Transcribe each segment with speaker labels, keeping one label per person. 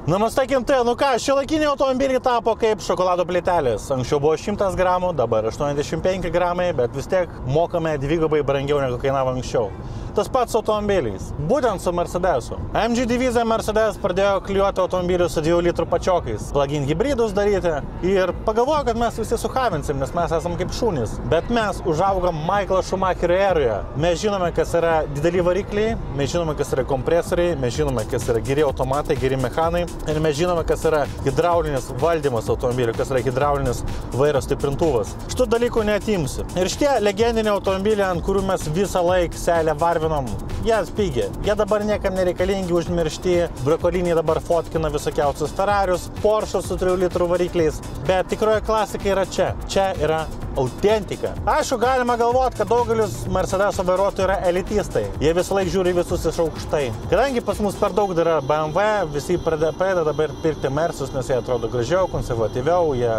Speaker 1: Namastakim tai, nu ką, šiuolaikiniai automobiliai tapo kaip šokolado plytelės. Anksčiau buvo 100 gramų, dabar 85 gramai, bet vis tiek mokame dvigubai brangiau negu kainavo anksčiau. Tas pats automobiliais, būtent su Mercedesu. MG divizija Mercedes pradėjo klijuoti automobilius su 2 litrų pačiokais, plug-in hybridus daryti ir pagalvojo, kad mes visi suhavinsim, nes mes esam kaip šunys. Bet mes užaugom Michaelo Schumacherio eroje. Mes žinome, kas yra dideli varikliai, mes žinome, kas yra kompresoriai, mes žinome, kas yra geri automatai, geri mechanai ir mes žinome, kas yra hidraulinis valdymas automobilių, kas yra hidraulinis vairo stiprintuvas. Šitų dalykų neatimsi. Ir šitie legendiniai automobiliai, ant kurių mes visą laiką selę varvinom, jie atpigė. Jie dabar niekam nereikalingi, užmiršti. Brokoliniai dabar fotkina visokiausius Ferrarius, Porsche su 3 litrų varikliais. Bet tikroji klasika yra čia. Čia yra autentika. Aišku, galima galvoti, kad daugelis Mercedeso vairuotojų yra elitistai. Jie visą laiką žiūri visus iš aukštai. Kadangi pas mus per daug yra BMW, visi pradeda dabar pirkti Mersus, nes jie atrodo gražiau, konservatyviau, jie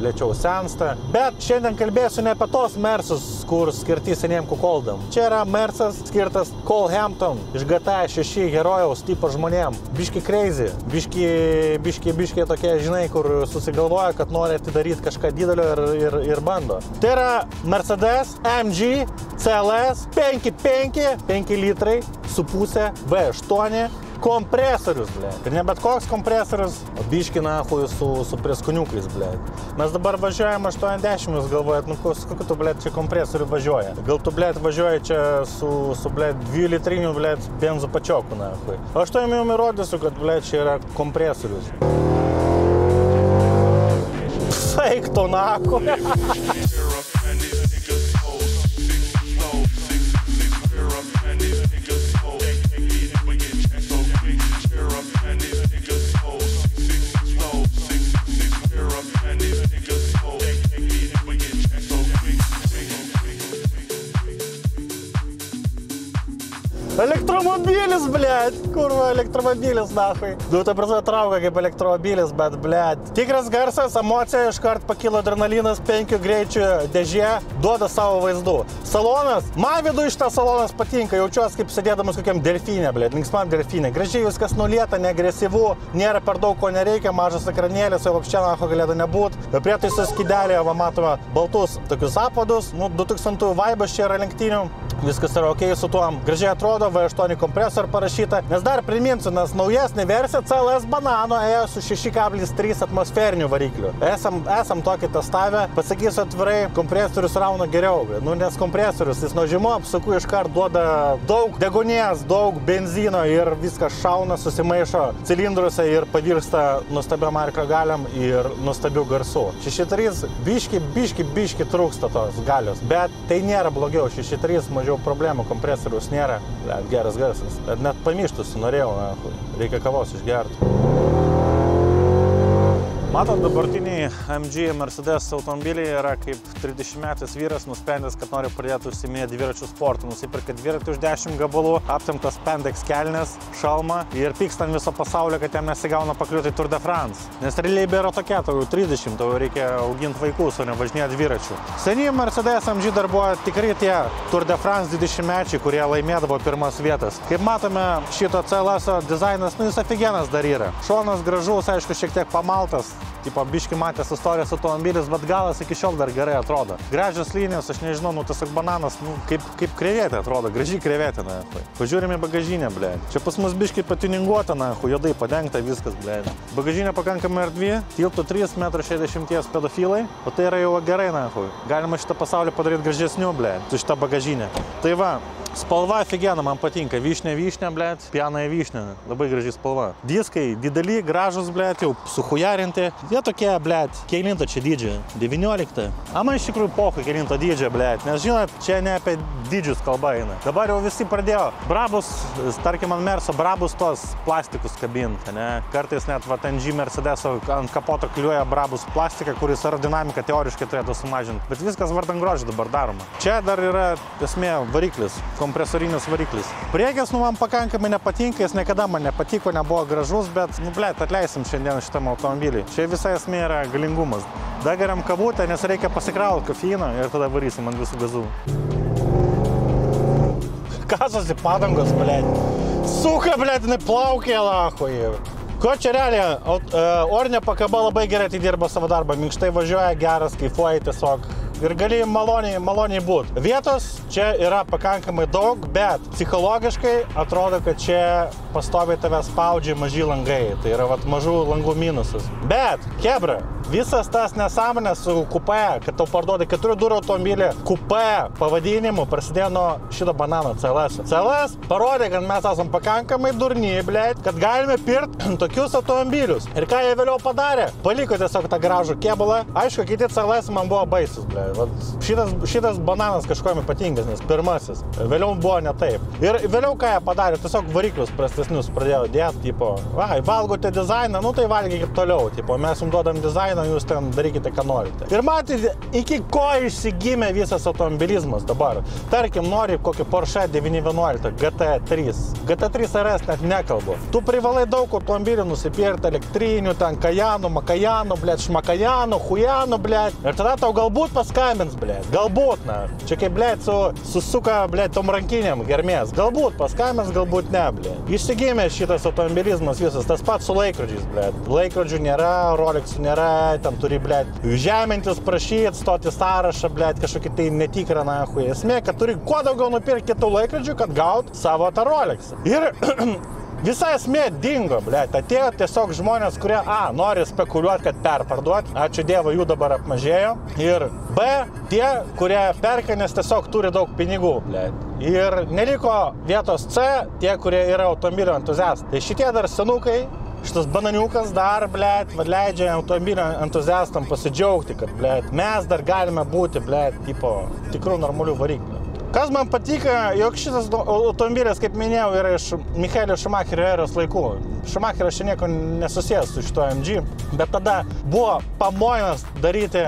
Speaker 1: lėčiau sensta. Bet šiandien kalbėsiu ne apie tos Mersus, kur skirti seniem kukoldam. Čia yra Mersas skirtas Cole Hampton iš GTA 6 herojaus tipo žmonėm. Biški crazy, biški tokie, žinai, kur susigalvoja, kad nori atidaryti kažką didelio ir bando. Tai yra Mercedes AMG CLS 5 litrai su pusė V8 kompresorius, ble. Ir ne bet koks kompresorius, o biški nahui su prieskoniukais, ble. Mes dabar važiuojam 80, jūs galvojat, nu kokiu tu, ble, čia kompresorių važiuoja. Gal tu, ble, važiuoja čia su ble, 2 litrinių, ble, benzo pačioku, nahui. O aš to jums įrodysiu, kad, ble, čia yra kompresorius. Fake to nahu. Elektromobilis, blėt. Kurva, elektromobilis, nahui. Nu, ta prasme, trauka kaip elektromobilis, bet, blėt. Tikras garsas, emocija, iškart pakilo adrenalinas, 5 greičių dėžė, duoda savo vaizdų. Salonas, man viduje šitą salonas patinka, jaučiuosi kaip sėdėdamas kokiam delfinė, blėt, linksmam delfinė. Gražiai viskas nulieta, neagresyvu, nėra per daug ko nereikia, mažas ekranėlis, jau apščia naho galėtų nebūt. Prietaisų skydelėje, va, matome baltus tokius apadus, nu, 2000 vaibas čia yra lenktynių. Viskas yra ok su tuom. Gražiai atrodo, V8 kompresor parašyta. Nes dar priminsiu, nes naujesnė versija CLS Banano ėjo su 6,3 atmosferiniu varikliu. Esam tokį testavę. Pasakysiu atvirai, kompresorius rauna geriau. Nu, nes kompresorius, jis nuo žemų apsukų iškart duoda daug degonės, daug benzino ir viskas šauna, susimaišo cilindruose ir pavirsta nuostabiam arklio galiam ir nuostabių garsų. 6.3 biški trūksta tos galios, bet tai nėra blogiau. 6.3 mažiau problemų, kompresorius nėra, geras garsas. Net pamištus norėjau, reikia kavos išgerti. Matot, dabartiniai MG Mercedes automobiliai yra kaip 30-metis vyras nusprendęs, kad nori pradėti užsiiminėti dviračių sportą. Nusipirka dviratį už 10 gabalų, aptemtas spandex kelnes, šalmą ir pyksta ant viso pasaulio, kad jam nesigauna pakliūti į Tour de France. Nes realybė yra tokia, tau jau 30, tau reikia auginti vaikus, o ne važinėti dviračių. Seniai Mercedes MG dar buvo tikrai tie Tour de France 20-mečiai, kurie laimėdavo pirmas vietas. Kaip matome, šito CLS-o dizainas, nu jis afigenas dar yra. Šonas gražus, aišku, šiek tiek pamaltas. Tipo, biški matęs istorijos automobilis, bet galas iki šiol dar gerai atrodo. Gražios linijos, aš nežinau, nu tiesiog bananas, nu, kaip krevetė atrodo, gražiai krevetė, na. Pažiūrime bagažinę, ble. Čia pas mus biški patininguota, na, juodai padengta viskas, ble. Bagažinė pakankamai erdvi, tilptų 3,60 m pedofilai, o tai yra jau gerai, na. Galima šitą pasaulį padaryti gražesniu, ble, su šitą bagažinę. Tai va, spalva aфигена, man patinka. Vyšnė, blėt, pianoje vyšnė. Labai graži spalva. Diskai dideli, gražus, blėt, jau suhujarinti. Jie tokie, blėt, keilinto čia dydžio? 19. A man iš tikrųjų pokai keilinto dydžio, blėt. Nes žinot, čia ne apie dydžius kalba eina. Dabar jau visi pradėjo. Brabus, tarkim, ant Merso brabus tos plastikus kabinti, ne? Kartais net va, MG Mercedeso ant kapoto kliuoja brabus plastiką, kuris aerodinamiką teoriškai turėtų sumažinti. Bet viskas vardan grožio dabar daroma. Čia dar yra esmė variklis. Kompresorinis variklis. Priekis, nu, man pakankamai nepatinka, jis niekada man nepatiko, nebuvo gražus, bet, nu, blėt, atleisim šiandien šitam automobiliui. Čia visa esmė yra galingumas. Dagariam kavutę, nes reikia pasikrauti kofeiną ir tada varysim ant visų gazų. Kasosi padangos, blėt. Suka, blėt, jinai plaukė, lachoje. Ko čia realiai, orinė pakaba labai gerai atidirba savo darbą, minkštai važiuoja, geras, kaifuoja tiesiog. Ir gali maloniai būti. Vietos čia yra pakankamai daug, bet psichologiškai atrodo, kad čia pastoviai tave spaudžia maži langai. Tai yra mažų langų minusas. Bet, kebra, visas tas nesąmonės su kupė, kad tau parduoda 4 durų automobilį, kupė pavadinimu prasidėjo nuo šito banano CLS. CLS parodė, kad mes esam pakankamai durni, blėt, kad galime pirkti tokius automobilius. Ir ką jie vėliau padarė? Paliko tiesiog tą gražų kėbulą. Aišku, kiti CLS man buvo baisus, blėt. Šitas bananas kažkuo ypatingas, nes pirmasis. Vėliau buvo ne taip. Ir vėliau ką jie padarė, tiesiog variklius prastesnius pradėjo dėti, tipo, valgote dizainą, nu tai valgykit toliau, tipo, mes jums duodam dizainą, jūs ten darykite, ką norite. Ir matyti, iki ko išsigimė visas automobilizmas dabar. Tarkim, nori kokį Porsche 911, GT3. GT3 RS net nekalbu. Tu privalai daug automobilių nusipirkti, elektrinių, ten Kajanų, Makajanų, blėt, Šmakajanų, Hujanų, blėt. Ir tada tau galbūt paskambins, blėt. Galbūt, na. Čia kaip, blėt, susuka, blėt, tom rankinėm germės. Galbūt paskambins, galbūt ne, blėt. Išsigimė šitas automobilizmas visas. Tas pats su laikrodžiais, blėt. Laikrodžių nėra, Rolexų nėra, ten turi, blėt, žemintis, prašyti, stoti sąrašą, blėt, kažkokį tai netikrą, nahui. Esmė, kad turi kuo daugiau nupirkti kitų laikrodžių, kad gaut savo tą Rolexą. Ir visa esmė dingo, blėt. Atėjo tiesiog žmonės, kurie nori spekuliuoti, kad perparduoti. Ačiū Dievui, jų dabar apmažėjo. Ir B, tie, kurie perka, nes tiesiog turi daug pinigų, blėt. Ir neliko vietos C, tie, kurie yra automobilio entuziastai. Tai šitie dar senukai, šitas bananiukas dar, blėt, leidžia automobilio entuziastam pasidžiaugti, kad, blėt, mes dar galime būti, blėt, tipo, tikrų normalių variklių. Kas man patika, jog šitas automobilis, kaip minėjau, yra iš Michaelio Schumacherio eros laikų. Schumacheris čia nieko nesusijęs su šito MG, bet tada buvo pamojimas daryti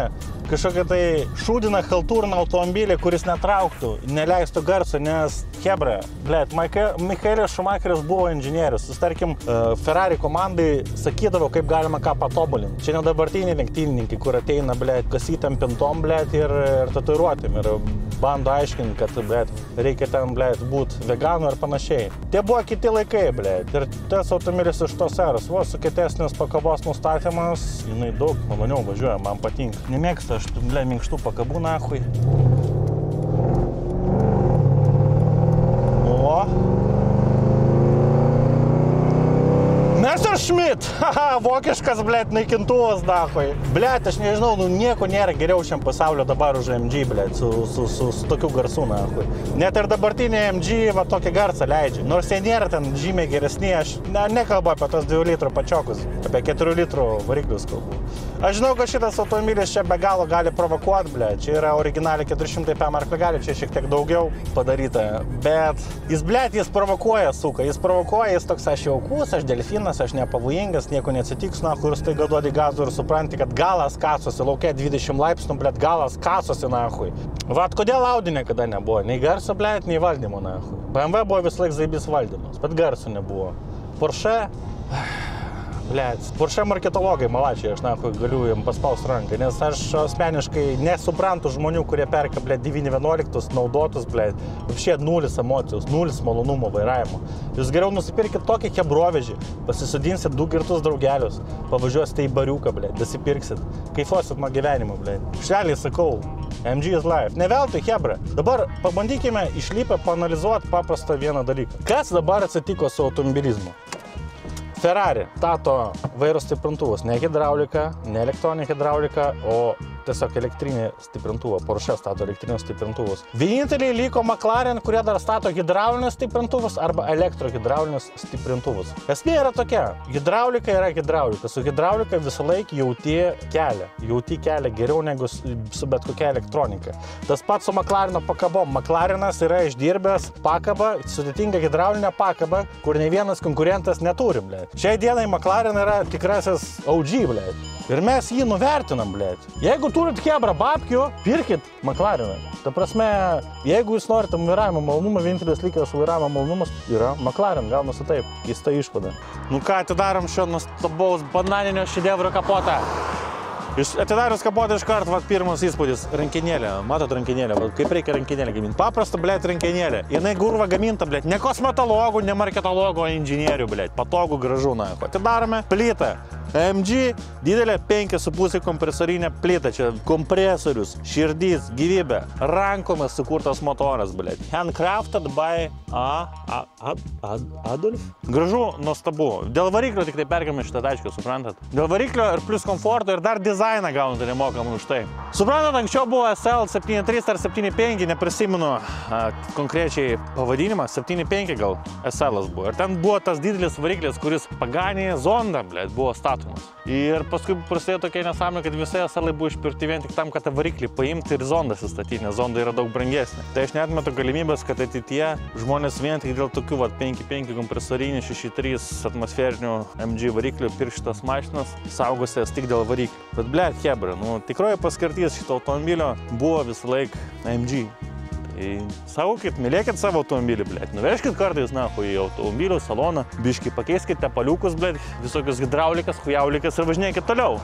Speaker 1: kažkokią tai šūdiną, chaltūrną automobilį, kuris netrauktų, neleistų garso, nes hebra, blėt, Michaelis Schumacheris buvo inžinierius. Jis, tarkim, Ferrari komandai sakydavo, kaip galima ką patobulinti. Čia ne dabartiniai lenktynininkai, kur ateina, blėt, kasytam pintom, blėt, ir tatuiruotėm, ir bando aiškinti, kad, blėt, reikia ten, blėt, būti veganų ir panašiai. Tie buvo kiti laikai, blėt, ir tas automobilis iš tos eros, su kietesnis pakabos nustatymas, jinai daug maloniau važiuoja, man patinka. Nemėgsta aš, blėt, minkštų pakabų, nahui. Messerschmitt, haha, vokiškas, blėt, naikintuvas, dahoj. Blėt, aš nežinau, nieko nėra geriau šiam pasaulio dabar už MG, blėt, su tokiu garsu, dahoj. Net ir dabartinė MG va tokį garsą leidžia. Nors jie nėra ten žymiai geresni, aš nekalbu apie tos 2 litrų pačiokus, apie 4 litrų variklius kalbu. Aš žinau, kad šitas automobilis čia be galo gali provokuoti, blėt, čia yra originaliai 400 PM arklio, čia šiek tiek daugiau padaryta, bet jis, blėt, jis provokuoja, suka, jis provokuoja, jis toks aš jaukus, aš delfinas, aš nepavojingas, nieko neatsitiks, nahui, ir staiga duodi gazų ir supranti, kad galas kasosi, laukia 20 laipsnių, blėt, galas kasosi, nahui. Vat kodėl Audi niekada nebuvo, nei garso, blėt, nei valdymo, nahui. BMW buvo vis laik zaibis valdymas, bet garso nebuvo. Porsche, blėt, Porsche marketologai malačiai, aš, nahui, galiu jam paspausti ranką, nes aš asmeniškai nesuprantu žmonių, kurie perka, blėt, 911 naudotus, blėt, apšė 0 emocijos, 0 malonumo vairavimo. Jūs geriau nusipirkit tokį hebrovežį, pasisodinsit 2 girtus draugelius, pavažiuosite į bariuką, blėt, dasipirksit, kaifuosit nuo gyvenimo, blėt. Šeliai sakau, MG is life. Ne veltui, hebra. Dabar pabandykime išlipę paanalizuoti paprastą vieną dalyką. Kas dabar atsitiko su automobilizmu? Ferrari stato vairo stiprintuvus, ne hidraulika, ne elektroninė hidraulika, o tiesiog elektrinį stiprintuvą. Porsche stato elektrinės stiprintuvus. Vieninteliai liko McLaren, kurie dar stato hidraulinius stiprintuvus arba elektrohidraulinius stiprintuvus. Esmė yra tokia. Hidraulika yra hidraulika. Su hidraulika visą laiką jauti kelią. Jauti kelią geriau negu su bet kokia elektronika. Tas pats su McLareno pakabom. McLarenas yra išdirbęs pakabą, sudėtingą hidraulinę pakabą, kur nei vienas konkurentas neturi, blėt. Šiai dienai McLaren yra tikrasis OG, blėt. Ir mes jį nuvertinam, blėt. Jeigu turit hebra babkių, pirkit McLareną. Ta prasme, jeigu jūs norite vairavimo malonumą, vienintelis likęs vairavimo malonumas yra McLaren, gaunasi taip, keista išvada. Nu ką, atidarom šio nuostabaus bananinio šedevro kapotą. Atidarius kapotą iš karto, pirmas įspūdis. Rankinėlė. Matot rankinėlę? Kaip reikia rankinėlę gaminti? Paprasta, blėt, rankinėlė. Jinai gurva gaminta, blėt. Ne kosmetologų, ne marketologų, o inžinierių, blėt. Patogu, gražu, na. Atidarome plytą. AMG, didelė 5,5 kompresorinė plyta, čia kompresorius, širdys, gyvybė, rankomis sukurtas motoras, blėt. Handcrafted by Adolf. Gražu, nuostabu. Dėl variklio tik tai perkame šitą tačką, suprantat? Dėl variklio ir plus komforto ir dar dizainą gaunate nemokamai už tai. Suprantat, anksčiau buvo SL 7.3 ar 7.5, neprisimenu konkrečiai pavadinimą, 7.5 gal SL'as buvo. Ir ten buvo tas didelis variklis, kuris paganė zondą, blėt, buvo statomas. Ir paskui prasidėjo tokia nesąmonė, kad visai SL'ai buvo išpirkti vien tik tam, kad tą variklį paimti ir zondą įstatyti, nes zonda yra daug brangesnė. Tai aš neatmetu galimybės, kad ateityje žmonės vien tik dėl tokių 5.5 kompresorinių 6.3 atmosferinių MG variklių pirks šitas mašinas, saugosies tik dėl variklių. Bet blėt, hebra, tikroji paskirtis šito automobilio buvo visą laiką MG. Saugokit, mylėkit savo automobilį, blėt. Nuvežkit kartais, į automobilio saloną, biškį pakeiskit tepaliukus, blėt, visokius hidraulikas, hujaulikas ir važinėkit toliau.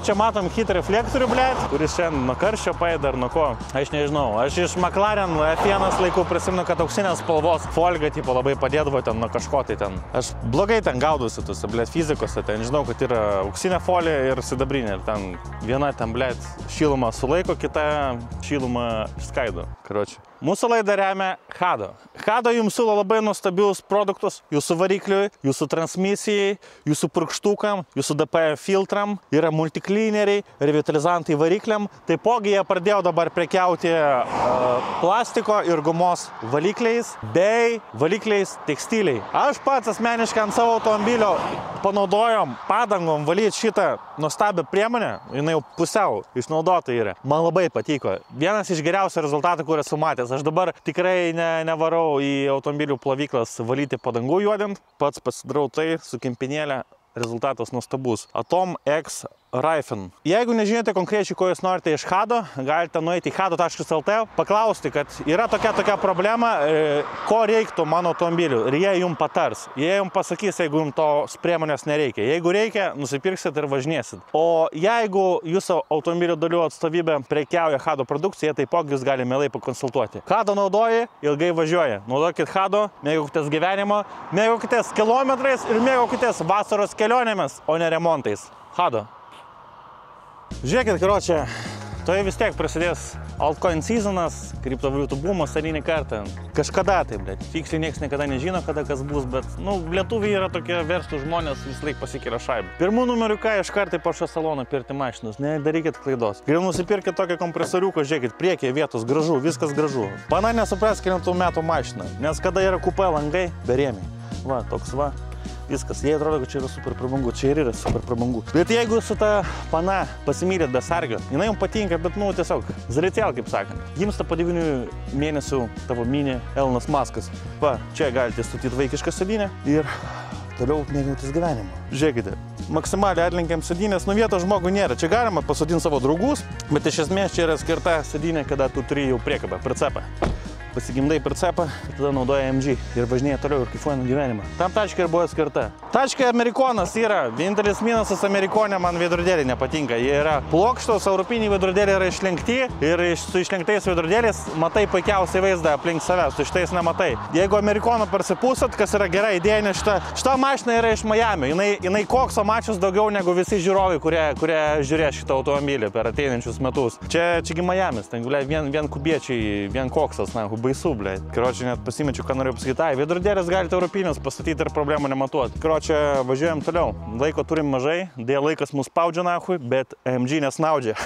Speaker 1: Čia matom hit reflektorių, blėt, kuris šiandien nuo karščio paėda ar nuo ko. Aš nežinau, aš iš McLaren F1 laikų prisimenu, kad auksinės spalvos folga tipo labai padėdavo ten nuo kažko tai ten. Aš blogai ten gaudusi tuose, blėt, fizikose, ten žinau, kad yra auksinė folija ir sidabrinė. Ir ten viena ten, blėt, šilumą sulaiko, kita šilumą išskaido, karočiui. Mūsų laidą remia Hado. Hado jums siūlo labai nuostabius produktus jūsų varikliui, jūsų transmisijai, jūsų purkštukam, jūsų DPF filtram, yra multiklineriai, revitalizantai varikliam. Taipogi jie pradėjo dabar prekiauti plastiko ir gumos valikliais bei valikliais tekstiliai. Aš pats asmeniškai ant savo automobilio panaudojom padangom valyti šitą nuostabią priemonę, jinai jau pusiau išnaudota yra. Man labai patiko. Vienas iš geriausių rezultatų, kur esu matęs. Aš dabar tikrai nevarau į automobilių plovyklas valyti padangų juodint. Pats pasidarau tai su kempinėlė. Rezultatas nuostabus. Atom X Raifen. Jeigu nežinote konkrečiai, ko jūs norite iš Hado, galite nueiti į hado.lt, paklausti, kad yra tokia problema, ko reiktų mano automobiliu. Ir jie jums patars. Jie jums pasakys, jeigu jums tos priemonės nereikia. Jeigu reikia, nusipirksit ir važinėsit. O jeigu jūsų automobilio dalių atstovybė prekiauja Hado produkciją, taipogi jūs gali mielai pakonsultuoti. Hado naudoji, ilgai važiuoja. Naudokit Hado, mėgaukitės gyvenimo, mėgaukitės kilometrais ir mėgaukitės vasaros kelionėmis, o ne remontais. Hado. Žiūrėkit, karočią, tai vis tiek prasidės altcoin seasonas, kriptovaliutų bumas eilinį kartą. Kažkada tai, blėt. Tiksliai niekas niekada nežino, kada kas bus, bet, lietuviai yra tokie verslūs žmonės, vis laik pasikelia šaibą. Pirmų numerių ką iš kartai po šio salono pirkti mašinas, nedarykit klaidos. Geriau nusipirkit tokią kompresoriuką, žiūrėkit, priekyje vietos gražu, viskas gražu. Pana nesupras kelintų metų mašiną, nes kada yra kupė langai, berėmiai. Va, toks va. Viskas, jie atrodo, kad čia yra super prabangu, čia ir yra super prabangu. Bet jeigu su ta pana pasimylėt be sargio, jinai jums patinka, bet tiesiog zalėtėl, kaip sakant. Gimsta po 9 mėnesių tavo mini Elonas Muskas. Va, čia galite statyti vaikišką sėdynę ir toliau mėgautis gyvenimu. Žiūrėkite, maksimaliai atlenkiam sėdynės, vietos žmogui nėra. Čia galima pasodinti savo draugus, bet iš esmės čia yra skirta sėdynė, kada tu turi jau priekabą, pricepą. Pasigimdai pricepą, tada naudoja MG ir važinėja toliau ir kaifuoja nuo gyvenimą. Tam tačka ir buvo skirta. Tačka Amerikonas yra. Vienintelis minusas Amerikonė man veidrodėliai nepatinka. Jie yra plokštos, europiniai veidrodėliai yra išlenkti ir su išlenktais veidrodėliais matai puikiausiai vaizdą aplink save, su šitais nematai. Jeigu Amerikoną persipūsat, kas yra gera idėja, nes šita mašina yra iš Miami. Jinai kokso mačius daugiau negu visi žiūrovai, kurie žiūrės šitą automobilį per ateinančius metus. Čiagi Miamis, ten vien kubiečiai, vien koksas, baisu, blėt. Karočią, net pasimečiu, ką noriu pasakyti. Veidrodėlės galite europinius pastatyti ir problemų nematuoti. Karočią, važiuojam toliau. Laiko turim mažai, dėl laikas mus spaudžia nahui, bet MG nesnaudžia.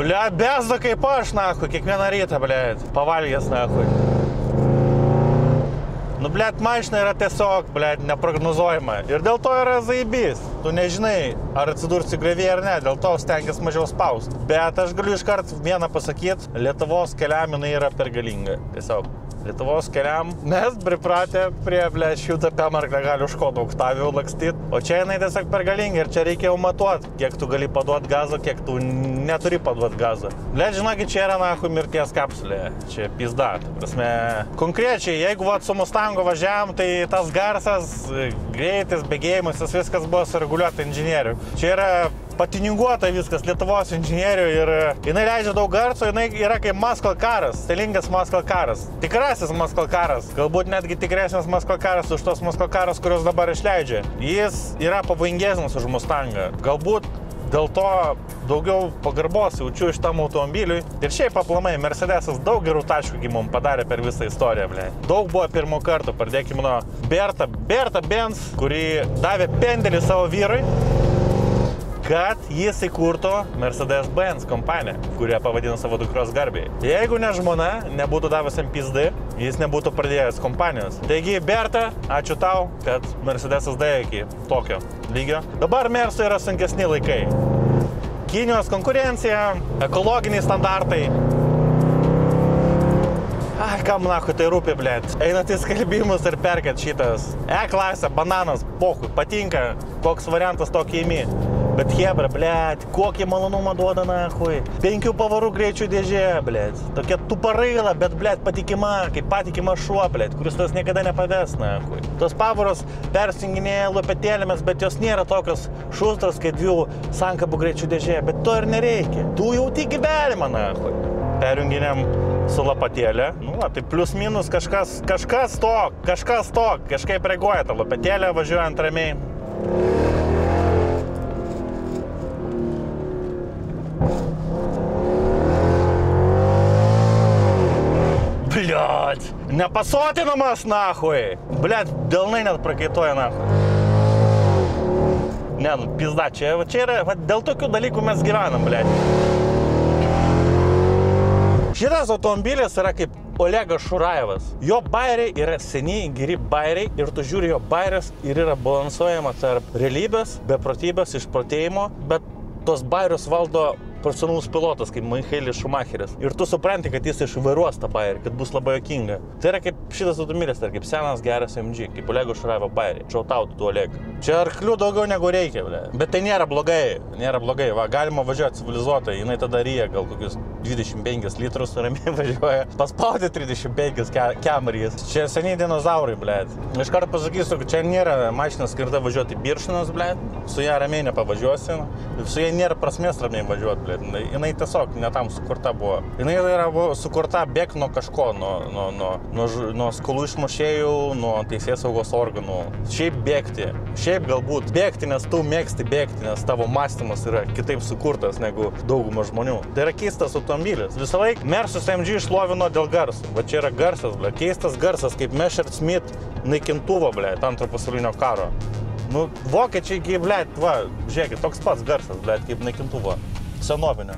Speaker 1: Blet, bezda kaip aš, nahui, kiekvieną rytą, blet, pavalgęs, nahui. Blet, mašina yra tiesiog, blet, neprognozuojama. Ir dėl to yra zaibys. Tu nežinai, ar atsidursi grevėje ar ne, dėl to stengiasi mažiau spausti. Bet aš galiu iškart vieną pasakyti, Lietuvos keliam jinai yra per galinga. Tiesiog. Lietuvos keliam mes pripratę prie, ble, 100 pemarklę gali už Škoda Octavia lakstyt, o čia jinai tiesiog per galingi ir čia reikia jau matuot, kiek tu gali paduot gazą, kiek tu neturi paduot gazą. Ble, žinokit, čia yra nahui mirties kapsulė, čia pizda. Prasme, konkrečiai, jeigu vat su Mustangu važiavam, tai tas garsas, greitis, bėgėjimas, tas viskas buvo sureguliuota inžinierių. Čia yra patininguota viskas Lietuvos inžinierių ir jinai leidžia daug garso, jinai yra kaip muscle caras, stilingas muscle caras. Tikrasis muscle caras, galbūt netgi tikresnis muscle caras už tos muscle caras, kurios dabar išleidžia. Jis yra pavojingesnis už Mustangą. Galbūt dėl to daugiau pagarbos jaučiu šitam automobiliui. Ir šiaip aplamai, Mercedesas daug gerų taškų mums padarė per visą istoriją, ble. Daug buvo pirmo karto, pradėkime nuo Berta Benz, kuri davė pendelį savo vyrui, kad jis įkurtų Mercedes-Benz kompaniją, kurią pavadino savo dukros garbei. Jeigu ne žmona nebūtų davęs MPSD, jis nebūtų pradėjęs kompanijos. Taigi, Berta, ačiū tau, kad Mercedesas dėjo iki tokio lygio. Dabar Mersu yra sunkesni laikai. Kinijos konkurencija, ekologiniai standartai. Ai, kam nahui tai rūpi, blėt. Einat į skelbimus ir perkat šitas E-klasė, bananas, pochui, patinka, koks variantas tokį įmi. Bet hebra, blėt, kokį malonumą duoda nahui. 5 pavarų greičių dėžė, blėt. Tokia tuparaila, bet, blėt, patikima, kaip patikima šuo, blėt, kuris tas niekada nepaves, nahui. Tos pavaros persijunginėja lopetėlėmis, bet jos nėra tokios šustros, kaip 2 sankabų greičių dėžė. Bet to ir nereikia. Tu jauti gyvenimą, nahui. Perjunginėm su lopatėlė. Nu, va, tai plius minus kažkas tok, kažkaip reaguoja tą lopatėlę, važiuojant ramiai. Bliat, nepasotinamas, nahui. Bliat, delnai net prakaituoja, nahui. Ne, nu, pizda, čia yra, va, dėl tokių dalykų mes gyvenam, bliat. Šitas automobilis yra kaip Olegas Šurajevas. Jo bairiai yra seniai geri bairiai ir tu žiūri jo bairius ir yra balansuojama tarp realybės, beprotybės, išprotėjimo, bet tos bairius valdo profesionalus pilotas, kaip Michaelis Schumacheris. Ir tu supranti, kad jis išvairuos tą bairį, kad bus labai juokinga. Tai yra kaip šitas automobilis, tai kaip senas geras MG, kaip Olego Šurajevo bairį. Šautautų tu, Oleg. Čia arklių daugiau negu reikia, ble. Bet tai nėra blogai, Va, galima važiuoti civilizuotai, jinai tada ryja gal kokius 25 litrus, ramiai važiuoja. Paspaudė 35 Camrys. Čia seniai dinozaurai, ble. Iš karto pasakysiu, kad čia nėra mašina skirta važiuoti Biršinas, ble. Su ją ramiai nepavažiuosi. Su ją nėra prasmės ramiai važiuoti, ble. Jinai tiesiog netam sukurta buvo. Jinai yra sukurta bėg nuo kažko, nuo skolų išmušėjų, nuo teisės saugos organų. Šiaip bėgti. Šiaip galbūt bėgti, nes tu mėgsti bėgti, nes tavo mąstymas yra kitaip sukurtas negu dauguma žmonių. Tai yra keistas automobilis. Visą laiką Mersus MG išlovino dėl garso. Va čia yra garsas, ble. Keistas garsas, kaip Messerschmitt naikintuvo, ble, antro pasaulinio karo. Nu, vokiečiai, ble, va, žiūrėkit, toks pats garsas, ble, kaip naikintuvo. Senovinio.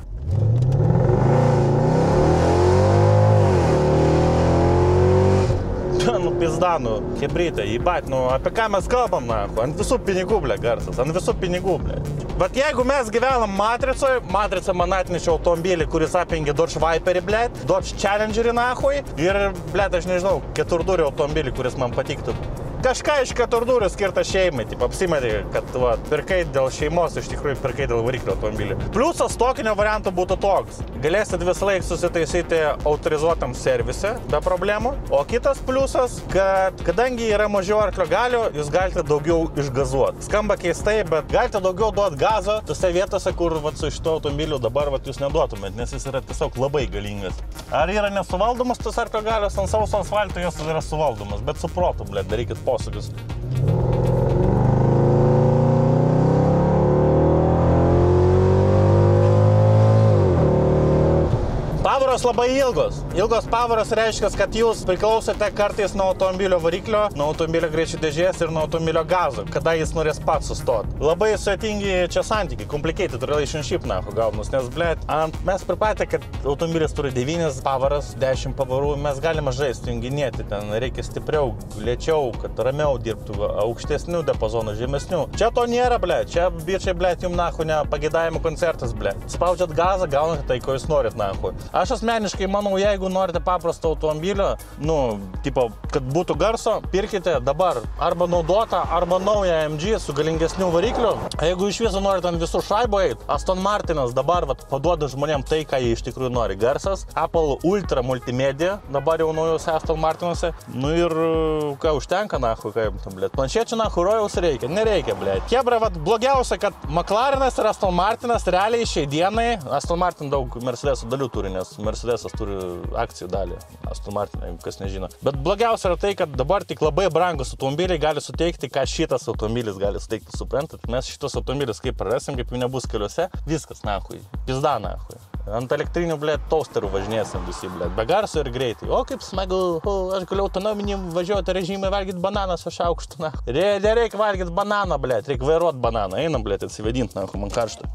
Speaker 1: Nu, pizdanu, hebrytai, įbat, nu, apie ką mes kalbam, nahu, ant visų pinigų, ble, garsas, ant visų pinigų, ble. Bet jeigu mes gyvenam Matricoje, Matrica man atnešė automobilį, kuris apengė Dodge Viperį, ble, Dodge Challengerį, nahui, ir, ble, aš nežinau, keturdurį automobilį, kuris man patiktų. Kažką iš keturdurių skirta šeimai, taip apsimetė, kad va, pirkai dėl šeimos, iš tikrųjų pirkai dėl variklio automobilį. Pliusas tokinio varianto būtų toks. Galėsit visą laiką susitaisyti autorizuotam servise, be problemų. O kitas pliusas, kad kadangi yra mažiau arklio galių, jūs galite daugiau išgazuoti. Skamba keistai, bet galite daugiau duoti gazo tose vietose, kur va, su šito automobiliu dabar va, jūs neduotumėt, nes jis yra tiesiog labai galingas. Ar yra nesuvaldomas tas arklio galios ant sauso asfalto, jos yra suvaldomas, bet su protu, ble, darykit posūkius. Pavaros labai ilgos. Ilgos pavaros reiškia, kad jūs priklausote kartais nuo automobilio variklio, nuo automobilio greičių dėžės ir nuo automobilio gazo, kada jis norės pats sustoti. Labai sudėtingi čia santykiai, complicated relationship, nahu, gaunus, nes, blėt, mes pripratę, kad automobilis turi 9 pavaras, 10 pavarų, mes galime žaisti, junginėti, ten reikia stipriau, lėčiau, kad ramiau dirbtų, aukštesnių diapazonų, žemesnių. Čia to nėra, blėt, čia, bičiai, blėt, jums, nahu, ne pagėdavimų koncertas, blėt. Spaudžiat gazą, gaunate tai, ko jūs norit, nahu. Aš asmeniškai manau, jeigu norite paprasto automobilio, tipo, kad būtų garso, pirkite dabar arba naudotą, arba naują AMG su galingesniu varikliu. Jeigu iš viso norite ant visų šaibų eiti, Aston Martinas dabar paduoda žmonėm tai, ką jie iš tikrųjų nori. Garsas, Apple Ultra Multimedia, dabar jau naujus Aston Martinuose. Ir ką užtenka, kaip tam, blėt. Planšečių, rojaus reikia, nereikia, blėt. Hebra, blogiausia, kad McLarenas ir Aston Martinas realiai šiai dienai, Aston Martin daug Mercedeso dalių turi, nes Mercedesas turi akcijų dalį, Aston Martin, jeigu kas nežino. Bet blogiausia yra tai, kad dabar tik labai brangus automobiliai gali suteikti, ką šitas automobilis gali suteikti, suprantat? Mes šitos automobilis kaip prarasim, kaip jų nebus keliuose, viskas nahui, pizda nahui. Ant elektrinių, blėt, tosterų važinėsim visi, blėt, be garso ir greitai. O kaip smagu, aš galiu autonominį važiuoti režimą, valgyti bananą su šaukštu, na. Reikia valgyti bananą, blėt, reikia vairuoti bananą. Einam, blėt, atsivėdinti, na, man karšta.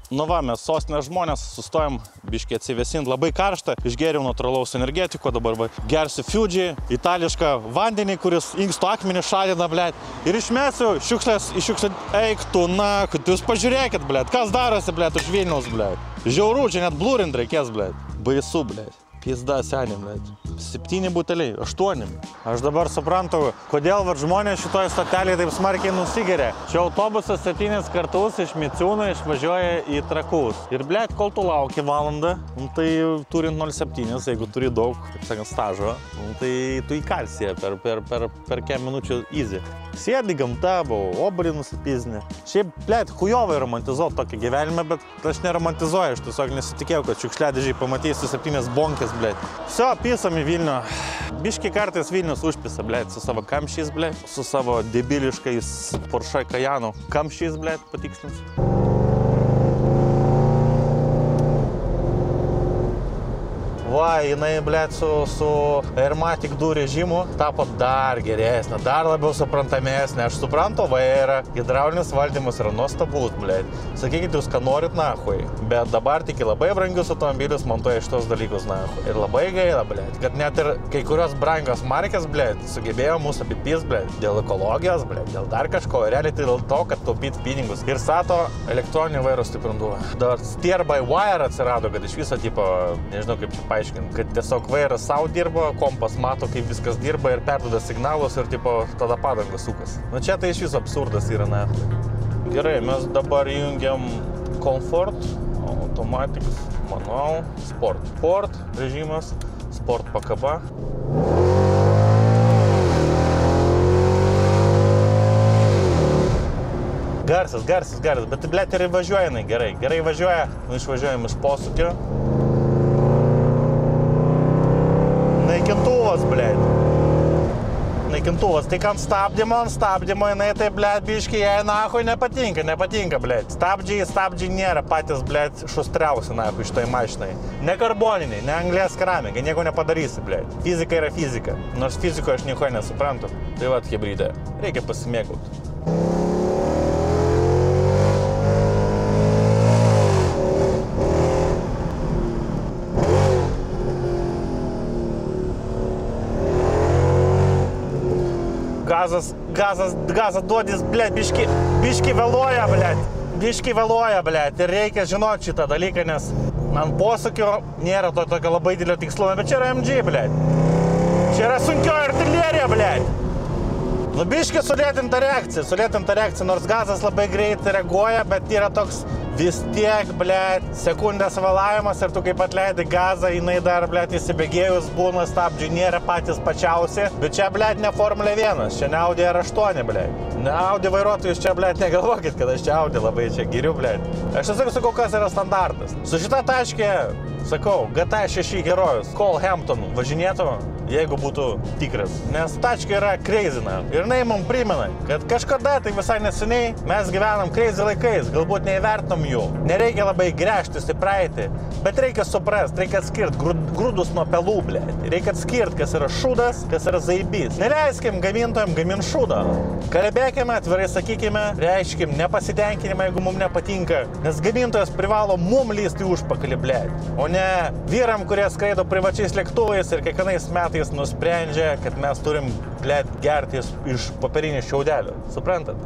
Speaker 1: Va, mes sostinės žmonės sustojom biškį atsivėsinti, labai karšta, išgėriau natūralaus energetiko, dabar gersiu Fuji, itališką vandenį, kuris inkstų akmenį šalina, blėt, ir išmesiu šiukšlės į šiukšlę, eik tu, na, jūs pažiūrėkit, blėt, kas darosi, blėt, už Vilniaus, blėt, žiauru, čia net blurint reikės, blėt, baisu, blėt. Pizda senė, blėt. 7 buteliai, 8. Aš dabar suprantu, kodėl žmonės šitoj stotelėje taip smarkiai nusigeria. Čia autobusas 7 kartus iš Miciūno išvažiuoja į Trakus. Ir, blėt, kol tu lauki valandą, tai turint 0,7, jeigu turi daug, kaip sakant, stažo, tai tu įkalsi per kem minučių easy. Sėdi gamta, obolį nusipizni. Šiaip, blėt, hujovai romantizuot tokį gyvenimą, bet aš neromantizuoju, aš tiesiog nesitikėjau, kad šiukšliadėžiai pamatysiu 7 bonkės, blėt. Vsio, pisam į Vilnių. Biški kartais Vilnius užpisa, blėt, su savo kamščiais, blėt, su savo debiliškais Porsche Cayenne kamščiais, blėt, patikslinsiu. Va, jinai, blėt, su Airmatic 2 režimu tapo dar geresnė, dar labiau suprantamesnė. Aš suprantu, yra hidraulinis valdymas yra nuostabus, blėt. Sakykit, jūs ką norit, nahui. Bet dabar tik labai brangius automobilius montuoja šitos dalykus, nahui. Ir labai gaila, blėt, kad net ir kai kurios brangios markės, blėt, sugebėjo mūsų apipys, blėt, dėl ekologijos, blėt, dėl dar kažko. Realiai tai dėl to, kad taupyti pinigus. Ir stato elektroninį vairo stiprintuvą. Dar steer by wire atsirado, kad iš viso tipo, nežinau kaip čia paaiškinti, kad tiesiog vairas savo dirba, kompas mato, kaip viskas dirba ir perduoda signalus ir tipo tada padanga sukas. Nu čia tai iš viso absurdas yra, ne. Gerai, mes dabar įjungiam Comfort, Automatics, Manual, Sport. Sport režimas, Sport pakaba. Garsas, bet blėt ir važiuoja jinai gerai. Gerai važiuoja, išvažiuojam iš posūkio. Naikintuvas, blėt. Naikintuvas, tik ant stabdymo, jinai tai, blėt, biški, jai nahui nepatinka, blėt. Stabdžiai nėra patys, blėt, šustriausi, nahui, šitoj mašinai. Ne karboniniai, ne anglės keramika, nieko nepadarysi, blėt. Fizika yra fizika, nors fizikoje aš nieko nesuprantu. Tai vat, hebridė, reikia pasimėgauti. Gazas duodis, blėt, biški vėluoja, blėt, ir reikia žinoti šitą dalyką, nes ant posūkio nėra to tokio labai didelio tikslumo, bet čia yra MG, blėt. Čia yra sunkioji artilerija, blėt. Nu, biški sulėtinta reakcija, nors gazas labai greit reaguoja, bet yra toks vis tiek, blėt, sekundės vėlavimas ir tu kaip atleidi gazą, jinai dar, blėt, įsibėgėjus būna, stabdžiai nėra patys pačiausi, bet čia, blėt, ne Formulė 1, čia ne Audi R8, blėt. Ne Audi vairuotojus čia, blėt, negalvokit, kad aš čia Audi labai čia giriu, blėt. Aš tiesiog sakau, kas yra standartas. Su šita taškė, sakau, GTA 6 herojus, Cole Hampton važinėtų, jeigu būtų tikras. Nes tačka yra crazyna. Ir jinai mums primena, kad kažkada, tai visai neseniai, mes gyvenam crazy laikais, galbūt neįvertinom jų. Nereikia labai gręžtis į praeitį, bet reikia suprast, reikia atskirti grūdus nuo pelų, blėt. Reikia atskirti, kas yra šūdas, kas yra zaibys. Neleiskim gamintojam gamin šūdą. Kalbėkime, atvirai sakykime, reiškim nepasitenkinimą, jeigu mums nepatinka, nes gamintojas privalo mum lysti užpakalį, blėt. O ne vyram, kurie skraido privačiais lėktuvais ir kiekvienais metais nusprendžia, kad mes turim, blėt, gerti iš popierinių šiaudelių. Suprantat?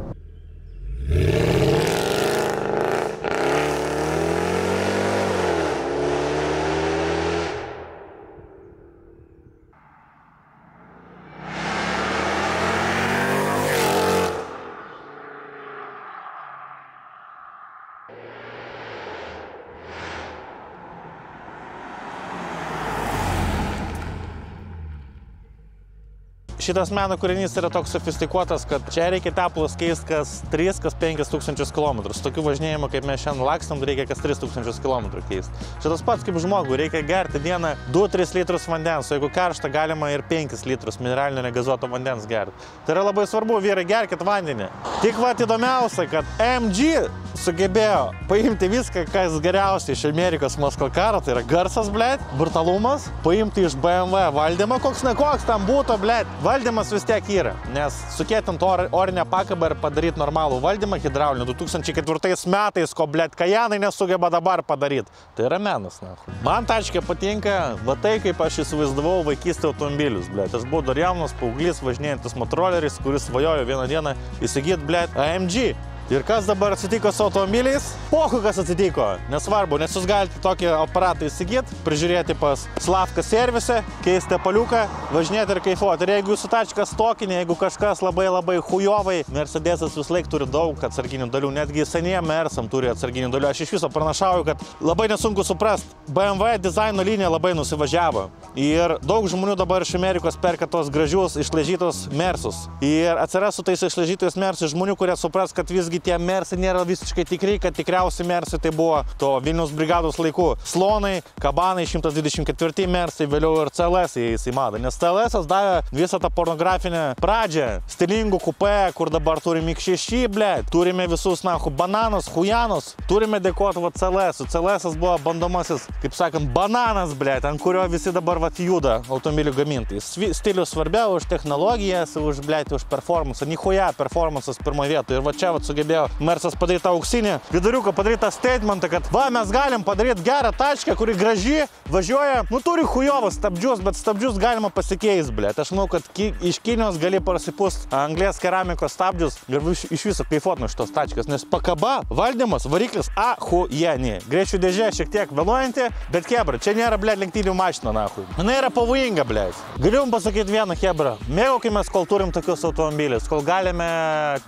Speaker 1: Šitas meno kūrinys yra toks sofistikuotas, kad čia reikia tepalus keisti kas 3, kas 5 tūkstančius kilometrų. Su tokiu važinėjimu, kaip mes šiandien lakstam, reikia kas 3 tūkstančius kilometrų keisti. Šitas pats kaip žmogui, reikia gerti dieną 2-3 litrus vandens, o jeigu karšta, galima ir 5 litrus mineralinio negazuoto vandens gerti. Tai yra labai svarbu, vyrai, gerkit vandenį. Tik vat įdomiausia, kad AMG sugebėjo paimti viską, kas geriausia iš Amerikos muscle caro, tai yra garsas, blėt, brutalumas, paimti iš BMW valdymą, koks nekoks tam būtų, blėt. Valdymas vis tiek yra, nes sukėtint orinę pakabą ir padaryti normalų valdymą hidraulinį 2004 metais, ko, blėt, Kajanai nesugeba dabar padaryti. Tai yra menas, na. Man tačkė patinka, va tai, kaip aš įsivaizdavau vaikystę automobilius, blėt. Aš buvau dar jaunas paauglys, važinėjantis motorolleris, kuris svajojo vieną dieną įsigyti, blėt, AMG. Ir kas dabar atsitiko su automobiliais? Pohu, kas atsitiko. Nesvarbu, nes jūs galite tokį aparatą įsigyti, prižiūrėti pas Slavka servise, keisti tepaliuką, važinėti ir kaifuoti. Ir jeigu jūsų tačka stokinė, jeigu kažkas labai hujovai, Mercedesas vis laik turi daug atsarginių dalių, netgi seniem Mersam turi atsarginių dalių. Aš iš viso pranašauju, kad labai nesunku suprast. BMW dizaino linija labai nusivažiavo. Ir daug žmonių dabar iš Amerikos perka tos gražius išlaižytos Mersus. Ir atsiras su tais išlaižytais Mersus žmonių, kurie supras, kad visgi tie Mersai nėra visiškai tikri, kad tikriausiai Mersai tai buvo to Vilniaus brigados laikų Slonai, Kabanai, 124 Mersai, vėliau ir CLS įeis į madą. Nes CLS davė visą tą pornografinę pradžią, stilingų kupė, kur dabar turime X6, blėt, turime visus, na, bananus, hujanus, turime dėkoti va CLS. CLS buvo bandomasis, kaip sakant, bananas, blėt, ant kurio visi dabar va juda automobilių gamintai. Stilius svarbiau už technologijas, už, blėt, už performansą. Nichuja, performansas pirmoje vietoje. Ir va čia va sugebėjo Mersas padaryti tą auksinį viduriuką, padaryti tą statementą, kad va, mes galim padaryti gerą tačką, kuri graži, važiuoja, nu turi hujovas stabdžius, bet stabdžius galima pasikeisti, blėt. Aš manau, kad iš Kinijos gali pasipūst anglės keramikos stabdžius ir iš viso kaifuot nuo šitos tačkas, nes pakaba, valdymas, variklis ahujeni. Greičių dėžė šiek tiek vėluojanti, bet hebra, čia nėra, blėt, lenktynių mašina, nahui. Jinai yra pavojinga, blėt. Galiu jums pasakyti vieną, hebra. Mėgaukimės, kol turim tokius automobilius, kol galime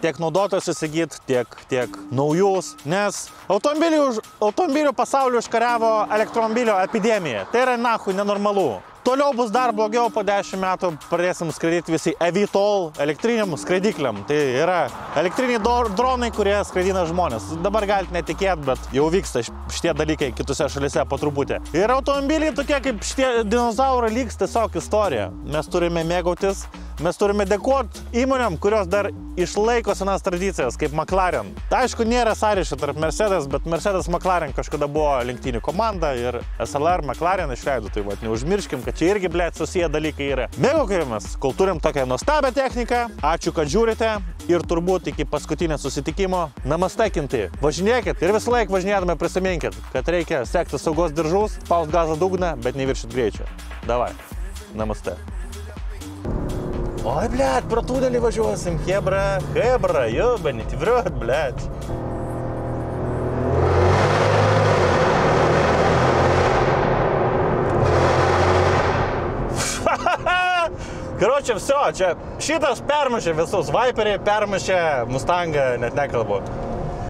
Speaker 1: tiek naudotojus įsigyti, tiek naujus, nes automobilių pasaulio užkariavo elektromobilio epidemija. Tai yra nahui nenormalu. Toliau bus dar blogiau, po 10 metų pradėsim skraidyti visi eVTOL elektriniam skraidikliam. Tai yra elektriniai dronai, kurie skraidina žmonės. Dabar galite netikėti, bet jau vyksta šitie dalykai kitose šalyse po truputį. Ir automobiliai tokie kaip šitie dinozaurai liks tiesiog istorija. Mes turime mėgautis. Mes turime dėkoti įmonėm, kurios dar išlaiko senas tradicijas, kaip McLaren. Tai aišku, nėra sąryšio tarp Mercedes, bet Mercedes McLaren kažkada buvo lenktynių komanda ir SLR McLaren išleido. Tai vat, neužmirškim, kad čia irgi, blėt, susiję dalykai yra. Mėgaukimės, kol turim tokią nuostabią techniką. Ačiū, kad žiūrite ir turbūt iki paskutinio susitikimo namastekinti. Važinėkit ir visą laiką važinėdami prisiminkit, kad reikia sekti saugos diržus, spaust gazą dugną, bet neviršit greičio. Davai, namaste. Oi, blėt, pro tunelį važiuosim, hebra, jobani, tvriot, blėt. Karočią, viso, čia šitas permušė visus, Viperiai permušė, Mustangą, net nekalbu.